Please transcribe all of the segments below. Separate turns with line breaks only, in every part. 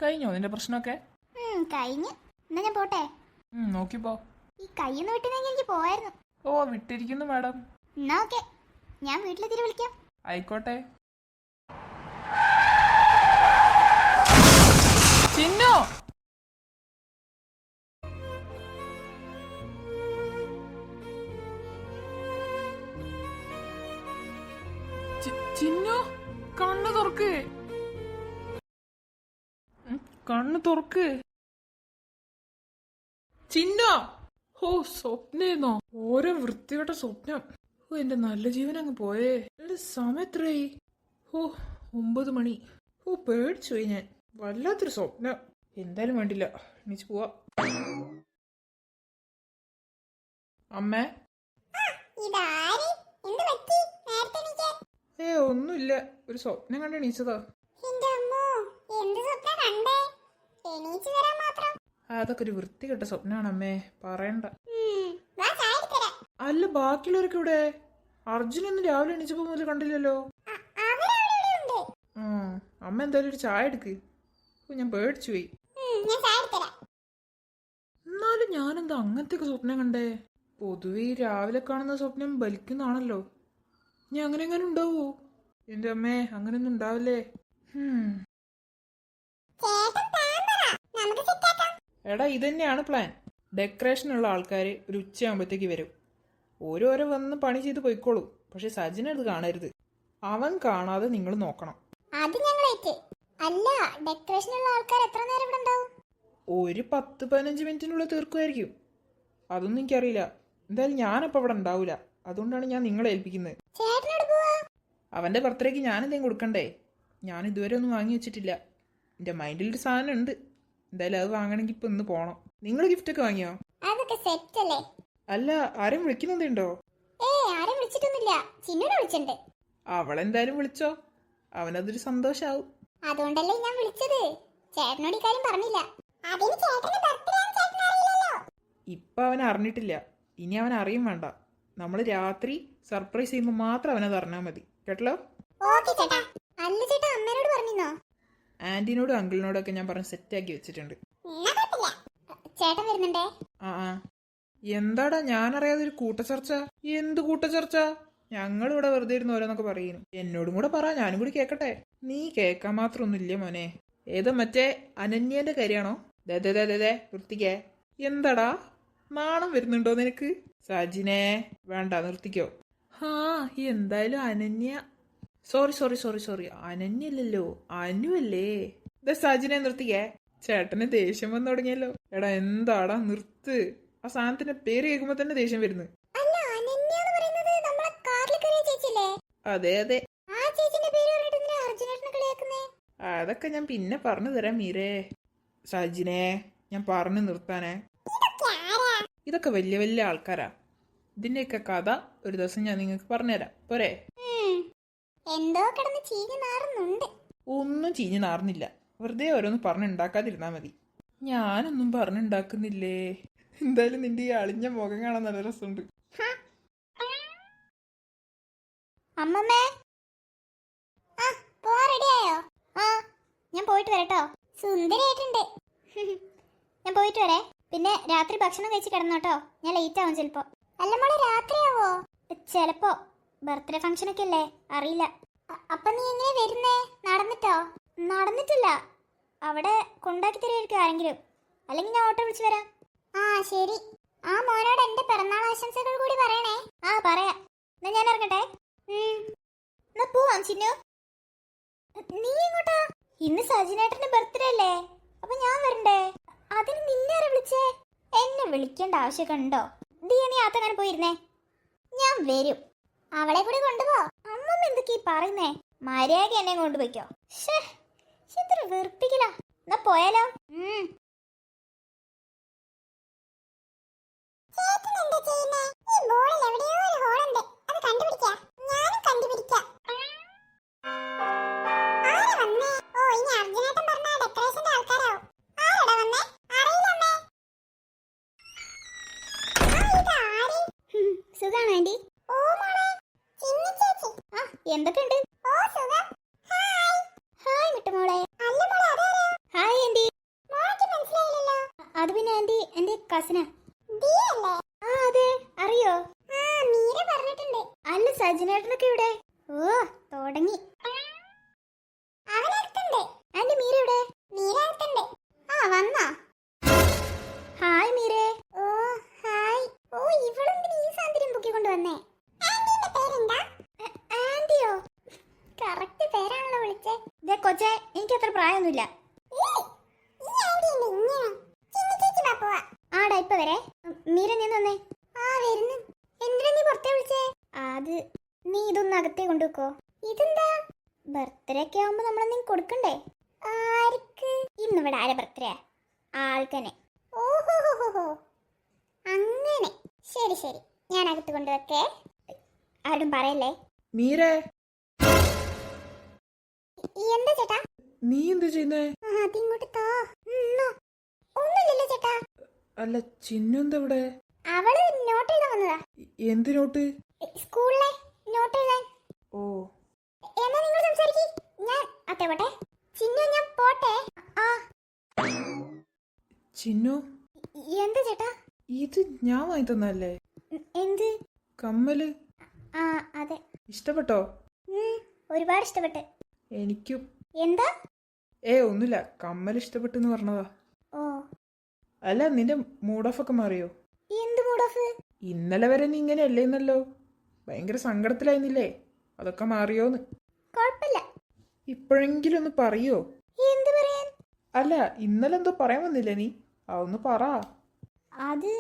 കഴിഞ്ഞോ നിന്റെ പ്രശ്നമൊക്കെ?
കഴിഞ്ഞു. എന്നാ ഞാൻ പോട്ടെ.
നോക്കിപ്പോ.
ഈ കൈയൊന്ന് വിട്ടുന്നെങ്കിൽ എനിക്ക് പോയായിരുന്നു.
ഓ വിട്ടിരിക്കുന്നു മാഡം.
എന്നാ ഓക്കെ, ഞാൻ വീട്ടിലെത്തിരി വിളിക്കാം.
ആയിക്കോട്ടെ. ചിന്നു ചിന്നു കണ്ണ് തുറക്ക്, കണ്ണ് തുറക്ക്. ചിന്നു. ഓ സ്വപ്നേന്നോ? ഓരോ വൃത്തികെട്ട സ്വപ്നം. ഓ എന്റെ നല്ല ജീവൻ അങ്ങ് പോയേ. എന്റെ സമയം എത്രയായി? ഓ 9 മണി. ഓ പേടിച്ചു പോയി ഞാൻ. വല്ലാത്തൊരു സ്വപ്നം. എന്തായാലും വേണ്ടില്ല, എണീച്ച് പോവാ. അമ്മേ. ഒന്നുമില്ല, ഒരു സ്വപ്നം കണ്ട് എണീച്ചതാ. അതൊക്കെ ഒരു വൃത്തികെട്ട സ്വപ്നമാണ് അമ്മേ, പറയണ്ട. അല്ല ബാക്കിയുള്ളവരൊക്കെ ഇവിടെ? അർജുനൊന്നും രാവിലെ എണീച്ചപ്പോ മുതൽ കണ്ടില്ലല്ലോ. അമ്മ എന്തായാലും ഒരു ചായ എടുക്ക്. ഞാൻ പേടിച്ചു പോയി. എന്നാലും ഞാനെന്താ അങ്ങനത്തെ സ്വപ്നം കണ്ടേ? പൊതുവെ രാവിലെ കാണുന്ന സ്വപ്നം ബലിക്കുന്നതാണല്ലോ. ഞാൻ അങ്ങനെ എങ്ങനെ ഉണ്ടാവോ? എന്റെ അമ്മേ അങ്ങനെയൊന്നും ഉണ്ടാവില്ലേ. എടാ ഇതന്നെയാണ് പ്ലാൻ. ഡെക്കറേഷനുള്ള ആൾക്കാർ ഒരു ഉച്ചയാകുമ്പോഴത്തേക്ക് വരും. ഓരോരോ വന്ന് പണി ചെയ്ത് പോയിക്കോളൂ. പക്ഷെ സജിൻ അത് കാണരുത്. അവൻ കാണാതെ നിങ്ങൾ നോക്കണം.
അല്ല, ഡെക്കറേഷനുള്ള ആൾക്കാർ എത്ര നേരം ഇവിടെ ഉണ്ടാവും?
ഒരു 10-15 മിനിറ്റിനുള്ളിൽ തീർക്കുമായിരിക്കും. അതൊന്നും എനിക്കറിയില്ല. എന്തായാലും ഞാനപ്പോൾ ഇവിടെ ഉണ്ടാവൂല. അതുകൊണ്ടാണ് ഞാൻ നിങ്ങളെ ഏൽപ്പിക്കുന്നത്. അവന്റെ ബർത്ത്ഡേക്ക് ഞാൻ എന്തെങ്കിലും കൊടുക്കണ്ടേ? ഞാൻ ഇതുവരെ ഒന്നും വാങ്ങി വെച്ചിട്ടില്ല. എന്റെ മൈൻഡിലൊരു സാധനം ഉണ്ട്. എന്തായാലും അത് വാങ്ങണമെങ്കിൽ ഇപ്പൊ ഇന്ന് പോണം. നിങ്ങൾ ഗിഫ്റ്റ് ഒക്കെ വാങ്ങിയോ? അല്ല ആരും വിളിക്കുന്നുണ്ടോ? അവളെന്തായാലും വിളിച്ചോ. അവനതൊരു സന്തോഷാവും.
അതുകൊണ്ടല്ലേ ഞാൻ വിളിച്ചത്. ചേട്ടനോട് ഈ കാര്യം പറഞ്ഞില്ല.
ഇപ്പൊ അവൻ അറിഞ്ഞിട്ടില്ല. ഇനി അവൻ അറിയും വേണ്ട. നമ്മൾ രാത്രി സർപ്രൈസ് ചെയ്യുമ്പോൾ മാത്രം അവനത് അറിഞ്ഞാൽ മതി. കേട്ടല്ലോ? ആന്റിനോടും അങ്കിളിനോടും ഒക്കെ ഞാൻ പറഞ്ഞ് സെറ്റാക്കി വെച്ചിട്ടുണ്ട്. എന്താടാ ഞാനറിയാതെ ഒരു കൂട്ടച്ചർച്ച? എന്ത് കൂട്ടച്ചർച്ച? ഞങ്ങളിവിടെ വെറുതെ ഇരുന്ന് ഓരോന്നൊക്കെ പറയുന്നു. എന്നോടും കൂടെ പറ, ഞാനും കൂടി കേക്കട്ടെ. നീ കേക്കാൻ മാത്രമൊന്നുമില്ല മോനെ. ഏതോ മറ്റേ അനന്യന്റെ കാര്യമാണോ? നിർത്തിക്കേ. എന്താടാ നാണം വരുന്നുണ്ടോ നിനക്ക്? സജിനെ വേണ്ട, നിർത്തിക്കോ. എന്തായാലും അനന്യ. സോറി അനന്യല്ലോ, അനുവല്ലേ. സജിനെ നിർത്തിക്കേ. ചേട്ടന് ദേഷ്യം വന്നു തുടങ്ങിയല്ലോ. എടാ എന്താടാ നിർത്ത്. ആ സാധനത്തിന്റെ പേര് കേൾക്കുമ്പോ തന്നെ ദേഷ്യം വരുന്നു. അതെ അതൊക്കെ ഞാൻ പിന്നെ പറഞ്ഞു തരാം മീരേ. സജിനെ ഞാൻ പറഞ്ഞു നിർത്താനേ. ഇതൊക്കെ വലിയ വലിയ ആൾക്കാരാ. ഇതിന്റെയൊക്കെ കഥ ഒരു ദിവസം ഞാൻ നിങ്ങൾക്ക് പറഞ്ഞുതരാം. പോരെ? ഒന്നും ചീഞ്ഞു നാറുന്നില്ല. വെറുതെ ഓരോന്ന് പറഞ്ഞുണ്ടാക്കാതിരുന്നാ മതി. ഞാനൊന്നും പറഞ്ഞുണ്ടാക്കുന്നില്ലേ. എന്തായാലും നിന്റെ ഈ അളിഞ്ഞ മുഖം കാണാൻ നല്ല രസമുണ്ട്.
ഞാൻ പോയിട്ട് വരട്ടോ. സുന്ദരിയായിട്ടുണ്ട്. ഞാൻ പോയിട്ട് വരേ. പിന്നെ രാത്രി ഭക്ഷണം കഴിച്ച് കിടന്നോട്ടോ. ഞാൻ ലേറ്റ് ആവും ചിലപ്പോ. അല്ല മോളെ, രാത്രിയാവോ? ചിലപ്പോ. ബർത്ത്ഡേ ഫംഗ്ഷൻ ഒക്കെ അല്ലേ, അറിയില്ല. അപ്പൊ നീ എങ്ങനെ വരുന്നേ? നടന്നിട്ടോ? നടന്നിട്ടില്ല. അവിടെ കൊണ്ടാക്കി തരുമായിരിക്കും ആരെങ്കിലും. അല്ലെങ്കിൽ ഞാൻ ഓട്ടോ വിളിച്ചു വരാം. ശരി. മോനോട് എന്റെ പിറന്നാൾ ആശംസകൾ കൂടി പറയണേ. പറയാം. എന്നാ ഞാൻ ഇറങ്ങട്ടെ. എന്നാ പോവാം ചിന്നു. നീ എങ്ങോട്ടാ? ഇന്ന് സജിനേട്ടന്റെ ബർത്ത്ഡേ അല്ലേ, അപ്പൊ ഞാൻ വരണ്ടേ? അതിന് നിന്നെ ആരാ വിളിച്ചേ? എന്നെ വിളിക്കേണ്ട ആവശ്യമൊക്കെ ഉണ്ടോ? നീ ആത്തങ്ങനെ പോയിരുന്നേ. ഞാൻ വരും. അവളെ കൂടി കൊണ്ടുപോ. അമ്മമ്മ എന്തൊക്കെയാ പറയുന്നേ? മര്യാദ എന്നെ കൊണ്ടുപോയിക്കോ. എത്ര വെറുപ്പിക്കല. എന്നാ പോയാലോ? സുഖാണോ ആന്റി? എന്തൊക്കെയുണ്ട്? ഹായ് മിട്ടുമോളെ. Hi aunty. കസിനാ. ആ അതെ, അറിയോ? മീര പറഞ്ഞിട്ടുണ്ട്. അല്ല, സജിനേട്ടനൊക്കെ ഇവിടെ? ഓ, തുടങ്ങി. ആന്റി, മീര എവിടെ? ആ, വന്നാ? ഹായ് മീരേ. ഓ ഹായ്. ഓ, ഇവളെന്തിനാ ഈ സാന്ത്വര്യം പൊക്കിക്കൊണ്ട് വന്നേ? ആന്റിയോ? കറക്റ്റ് പേരാണല്ലോ വിളിച്ചേ. ദേ കൊച്ചേ, എനിക്ക് അത്ര പ്രായമൊന്നുമില്ല. ആടാ, ഇപ്പൊ വരെ. മീര, നീ വന്നേ. ആ, വരുന്നു. എന്തിനാ നീ പുറത്തെ വിളിച്ചേ? അത് നീ ഇതൊന്ന് അകത്തേ കൊണ്ടുവെക്കോ. ഇതെന്താ? ബർത്ത്ഡേ ഒക്കെ ആവുമ്പോ നമ്മളെന്തെങ്കിലും കൊടുക്കണ്ടേ? ആർക്ക്? ഇന്നിവിടെ ആരെ ബർത്ത്ഡേ? ആൾക്കനെ. ഓഹോ, അങ്ങനെ. ശരി ശരി, ഞാൻ അകത്ത് കൊണ്ടുവെക്കേ. ആരും പറയല്ലേ.
മീരേ,
എന്താ ചേട്ടാ?
നീ എന്താ ചെയ്യുന്നേ?
അതിങ്ങോട്ട് താ. ഒന്നുമില്ലല്ലോ ചേട്ടാ.
അല്ല, ചിന്നു എന്താ ഇവിടെ?
അവള് നോട്ട് എഴുതാൻ വന്നതാ.
എന്ത് നോട്ട്?
സ്കൂളിലെ നോട്ട് എഴുതാൻ.
ഓ,
എന്നാ നിങ്ങൾ സംസാരിക്ക്, ഞാൻ അത്തേ പോട്ടെ. ചിന്നു, ഞാൻ പോട്ടെ. ആ,
ചിന്നു,
എന്താ ചേട്ടാ?
ഇത് ഞാൻ വാങ്ങി തന്നല്ലേ?
എന്ത്?
കമ്മല്.
ആ അതെ.
ഇഷ്ടപ്പെട്ടോ?
ഒരുപാട് ഇഷ്ടപ്പെട്ട്.
എനിക്കും.
എന്താ?
ഒന്നുമില്ല, കമ്മൽ ഇഷ്ടപ്പെട്ടെന്ന് പറഞ്ഞതാ.
ഓ,
അല്ല, നിന്റെ മൂഡ് ഓഫ് ഒക്കെ മാറിയോ?
എന്ത് മൂഡ് ഓഫ്?
ഇന്നലെ വരെ നീ ഇങ്ങനെ അല്ലേന്നല്ലോ, ഭയങ്കര സങ്കടത്തിലായിരുന്നില്ലേ? അതൊക്കെ മാറിയോന്ന്?
കുഴപ്പമില്ല.
ഇപ്പോഴെങ്കിലും ഒന്ന് പറയോ?
എന്ത് പറയാൻ?
അല്ല, ഇന്നലെ എന്തോ പറയാൻ വന്നില്ലേ നീ? അതൊന്ന് പറ.
അത്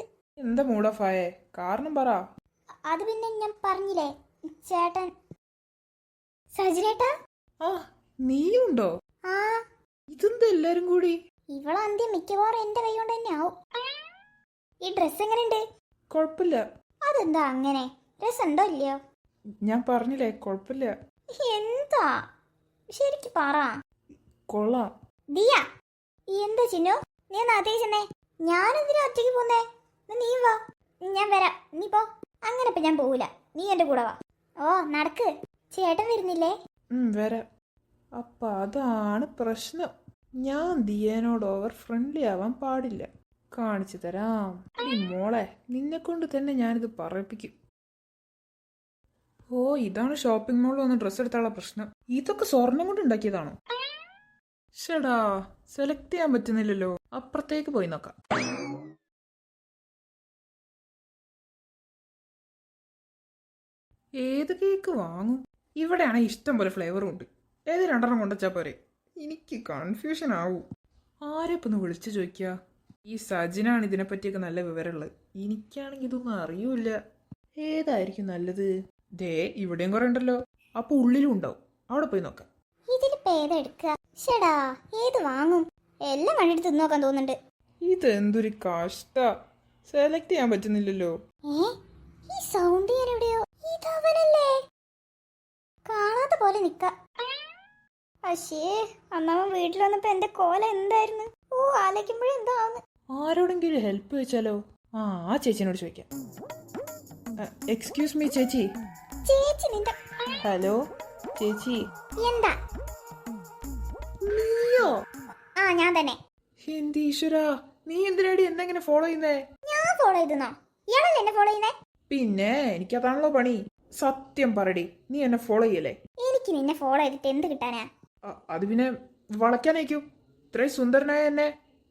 എന്താ മൂഡ് ഓഫ് ആയേ? കാരണം പറ.
അത് പിന്നെ ഞാൻ പറഞ്ഞില്ലേ, ചേട്ടൻ. സജിനേട്ടാ.
ആ, നീയും ഉണ്ടോ?
ആ,
ഇതെന്താ എല്ലാരും കൂടി?
ഇവളന്ത്യം മിക്കവാറും എന്റെ കൈ കൊണ്ട് തന്നെ ആവും. ഈ ഡ്രസ് എങ്ങനെയുണ്ട്?
കൊഴപ്പില്ല.
അതെന്താ അങ്ങനെ? രസമുണ്ടോ ഇല്ലയോ?
ഞാൻ പറഞ്ഞില്ലേ, കൊഴപ്പില്ല.
എന്താ ശരിക്ക് പറ.
കൊള്ളാം.
ദിയ, എന്താ ചിന്നു? നീ ഒന്ന് അതേ ചെന്നേ. ഞാനെന്തിനാ ഒറ്റയ്ക്ക് പോന്നേ? നീ വാ, ഞാൻ വരാം. നീ പോ. അങ്ങനെ ഇപ്പൊ ഞാൻ പോവില്ല, നീ എന്റെ കൂടെ വാ. ഓ, നടക്ക്. ചേട്ടൻ വരുന്നില്ലേ?
വരാം. അപ്പൊ അതാണ് പ്രശ്നം. ഞാൻ ദിയനോട് ഓവർ ഫ്രണ്ട്ലി ആവാൻ പാടില്ല. കാണിച്ചു തരാം. ഈ മോളെ, നിന്നെ കൊണ്ട് തന്നെ ഞാനിത് പറയിപ്പിക്കും. ഓ, ഇതാണ് ഷോപ്പിംഗ് മോളിൽ വന്ന് ഡ്രസ്സ് എടുത്താനുള്ള പ്രശ്നം. ഇതൊക്കെ സ്വർണം കൊണ്ട് ഉണ്ടാക്കിയതാണോ? ഷടാ, സെലക്ട് ചെയ്യാൻ പറ്റുന്നില്ലല്ലോ. അപ്പുറത്തേക്ക് പോയി നോക്കാം. ഏത് കേക്ക് വാങ്ങും? ഇവിടെയാണ് ഇഷ്ടം പോലെ ഫ്ലേവറും ഉണ്ട്. ഏത് രണ്ടെണ്ണം കൊണ്ടുവച്ചാ പോരെ? എനിക്ക് കൺഫ്യൂഷൻ ആവും. ആരെ ഇപ്പൊ ഒന്ന് വിളിച്ചു ചോദിക്കുക? ഈ സജിനാണ് ഇതിനെപ്പറ്റിയൊക്കെ നല്ല വിവരമുള്ളത്. എനിക്കാണെങ്കിൽ ഇതൊന്നും അറിയൂല. ഏതായിരിക്കും നല്ലത്? ദേ, ഇവിടെയും കുറെ ഉണ്ടല്ലോ. അപ്പൊ ഉള്ളിലും ഉണ്ടാവും. അവിടെ പോയി നോക്കാം.
ഇതിലിപ്പോ ഏതെടുക്കുക? ഷടാ, ഏത് വാങ്ങും? എല്ലാം കണ്ടിട്ട് തിന്നു നോക്കാൻ തോന്നുന്നുണ്ട്.
ഇതെന്തൊരു കഷ്ട. സെലക്ട് ചെയ്യാൻ പറ്റുന്നില്ലല്ലോ.
ഈ സൗണ്ട് ഞാൻ എവിടെയോ? ഇതവനല്ലേ? കാണാത്ത പോലെ നിക്ക. അശേ, അന്നവൻ വീട്ടിൽ വന്നപ്പോ എന്റെ കോല എന്തായിരുന്നു? ഓ, ആലോചിക്കുമ്പോഴേ എന്താവുന്നു.
ആരോടെങ്കിലും ഹെൽപ്പ് ചോദിച്ചാലോ? ആ ചേച്ചിനോട് ചോദിക്കാം. എക്സ്ക്യൂസ് മീ ചേച്ചി.
ചേച്ചി നിന്റെ.
ഹലോ ചേച്ചി.
എന്താ?
നീയോ?
ആ, ഞാൻ തന്നെ.
എന്റെ ഈശ്വരാ, നീ എന്തിനാടി എന്നെങ്ങനെ ഫോളോ ചെയ്യുന്നേ?
ഞാൻ ഫോളോ ചെയ്തെന്നോ? ഇയാളല്ലേ എന്നെ ഫോളോ ചെയ്യുന്നേ?
പിന്നെ എനിക്കതാണല്ലോ പണി. സത്യം പറടി, നീ എന്നെ ഫോളോ ചെയ്യല്ലേ?
എനിക്ക് നിന്നെ ഫോളോ ചെയ്തിട്ട് എന്ത് കിട്ടാനാ?
അത് പിന്നെ വളയ്ക്കാനേക്കും. ഇത്രയും സുന്ദരനായ എന്നെ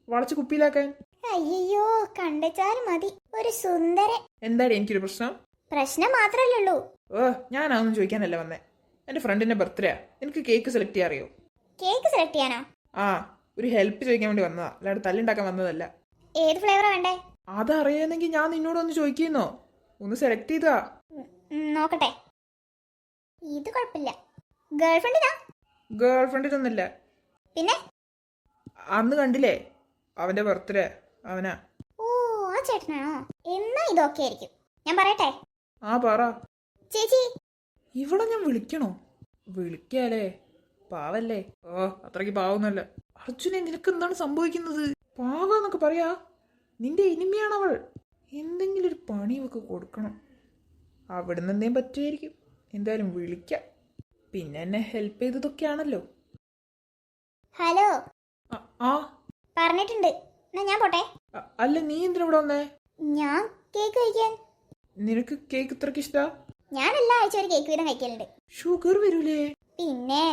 വളച്ച് കുപ്പിയിലാക്കാൻ.
അയ്യോ, കണ്ടെച്ചാലും മതി. ഒരു സുന്ദരൻ.
എന്താടി എനിക്കൊരു പ്രശ്നം?
പ്രശ്നം മാത്രല്ലേ ഉള്ളൂ.
ഞാനതൊന്നും ചോദിക്കാനല്ല വന്നേ. എന്റെ ഫ്രണ്ടിന്റെ ബർത്ത്ഡേ. എനിക്ക് കേക്ക് സെലക്ട് ചെയ്യാൻ അറിയോ?
കേക്ക് സെലക്ട് ചെയ്യാനോ?
ഒരു ഹെൽപ്പ് ചോദിക്കാൻ വേണ്ടി വന്നതാ, അല്ലാണ്ട് തല്ലുണ്ടാക്കാൻ വന്നതല്ല.
ഏത് ഫ്ലേവറാ വേണ്ടേ?
അതറിയാന്നെങ്കിൽ ഞാൻ നിന്നോടൊന്ന് ചോദിക്കുന്നോ? ഒന്ന് സെലക്ട് ചെയ്താ.
നോക്കട്ടെ. ഇത് കുഴപ്പമില്ല. ഗേൾഫ്രണ്ടിനാ?
ഗേൾഫ്രണ്ടിനൊന്നല്ല.
പിന്നെ?
അന്ന് കണ്ടില്ലേ, അവന്റെ ബർത്ത്ഡേ. അവനാ.
ഓ, ആ ചേട്ടനാണോ? എന്നാ ഇതൊക്കെ ആയിരിക്കും. ഞാൻ പറയട്ടെ?
പറ.
ചേച്ചി,
ഇവിടെ ഞാൻ വിളിക്കണോ? വിളിക്കാലേ, പാവല്ലേ? അത്രയ്ക്ക് പാവൊന്നുമല്ല. അർജുനെ, നിനക്ക് എന്താണ് സംഭവിക്കുന്നത്? പാവന്നൊക്കെ പറയാ. നിന്റെ ഇനിമയാണവൾ. എന്തെങ്കിലും ഒരു പണി ഒക്കെ കൊടുക്കണം. അവിടുന്ന് എന്തേലും പറ്റുമായിരിക്കും. എന്തായാലും വിളിക്കാം. പിന്നെ എന്നെ ഹെൽപ്പ് ചെയ്തതൊക്കെയാണല്ലോ.
ഹലോ.
ആ
പറഞ്ഞിട്ടുണ്ട്, എന്നാ ഞാൻ പോട്ടെ.
അല്ല നീ എന്തിനാ ഇവിടെ വന്നേ?
ഞാൻ കേക്ക് കഴിക്കാൻ.
നിനക്ക് കേക്ക് ഇത്രക്ക് ഇഷ്ടാ?
ഞാൻ എല്ലാ ആഴ്ച ഒരു കേക്ക് വീതം കഴിക്കലുണ്ട്.
ഷുഗർ വരൂലേ?
പിന്നെ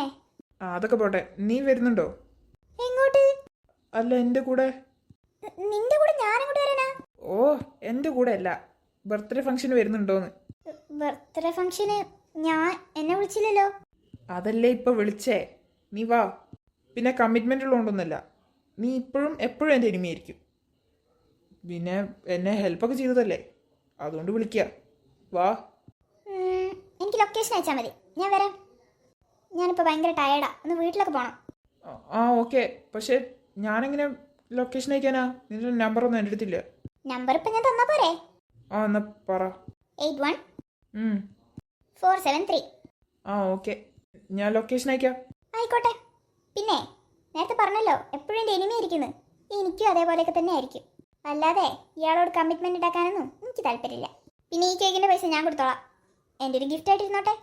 അതൊക്കെ പോട്ടെ, നീ വരുന്നുണ്ടോ?
എങ്ങോട്ട്?
അല്ല എന്റെ കൂടെ.
നിന്റെ കൂടെ ഞാൻ എങ്ങോട്ട് വരാനാ?
ഓ എന്റെ കൂടെ അല്ല, ബർത്ത്ഡേ ഫംഗ്ഷന് വരുന്നുണ്ടോന്ന്.
ബർത്ത്ഡേ ഫംഗ്ഷന് എന്നെ വിളിച്ചില്ലല്ലോ.
അതല്ലേ ഇപ്പൊ വിളിച്ചേ, നീ വാ. പിന്നെ കമ്മിറ്റ്മെന്റ് ഉള്ളതുകൊണ്ടൊന്നുമല്ല, നീ ഇപ്പോഴും എപ്പോഴും എൻ്റെ എനിമിയായിരിക്കും. പിന്നെ എന്നെ ഹെൽപ്പൊക്കെ ചെയ്തതല്ലേ, അതുകൊണ്ട് വിളിക്കുക. വാ.
എനിക്ക് ലൊക്കേഷൻ അയച്ചാൽ മതി, ഞാൻ വരാം. ഞാനിപ്പോൾ ഭയങ്കര ടയേർഡാ, ഒന്ന് വീട്ടിലൊക്കെ പോകണം.
ആ ഓക്കെ, പക്ഷെ ഞാനെങ്ങനെ ലൊക്കേഷൻ അയക്കാനാ? നിന്റെ നമ്പറൊന്നും എൻ്റെ അടുത്തില്ല.
നമ്പർ ഇപ്പം ഞാൻ തന്നാ പോരെ?
ആ എന്നാ പറ.
8147
ആ ഓക്കെ, ഞാൻ ലൊക്കേഷൻ അയക്കാം.
ആയിക്കോട്ടെ. പിന്നെ നേരത്തെ പറഞ്ഞല്ലോ എപ്പോഴും എൻ്റെ എനിമി ആയിരിക്കുന്നു. എനിക്കും അതേപോലെയൊക്കെ തന്നെ ആയിരിക്കും. അല്ലാതെ ഇയാളോട് കമ്മിറ്റ്മെന്റ് ഉണ്ടാക്കാനൊന്നും എനിക്ക് താല്പര്യമില്ല. പിന്നെ ഈ കേക്കിന്റെ പൈസ ഞാൻ കൊടുത്തോളാം, എൻ്റെ ഒരു ഗിഫ്റ്റ് ആയിട്ടിരുന്നോട്ടെ.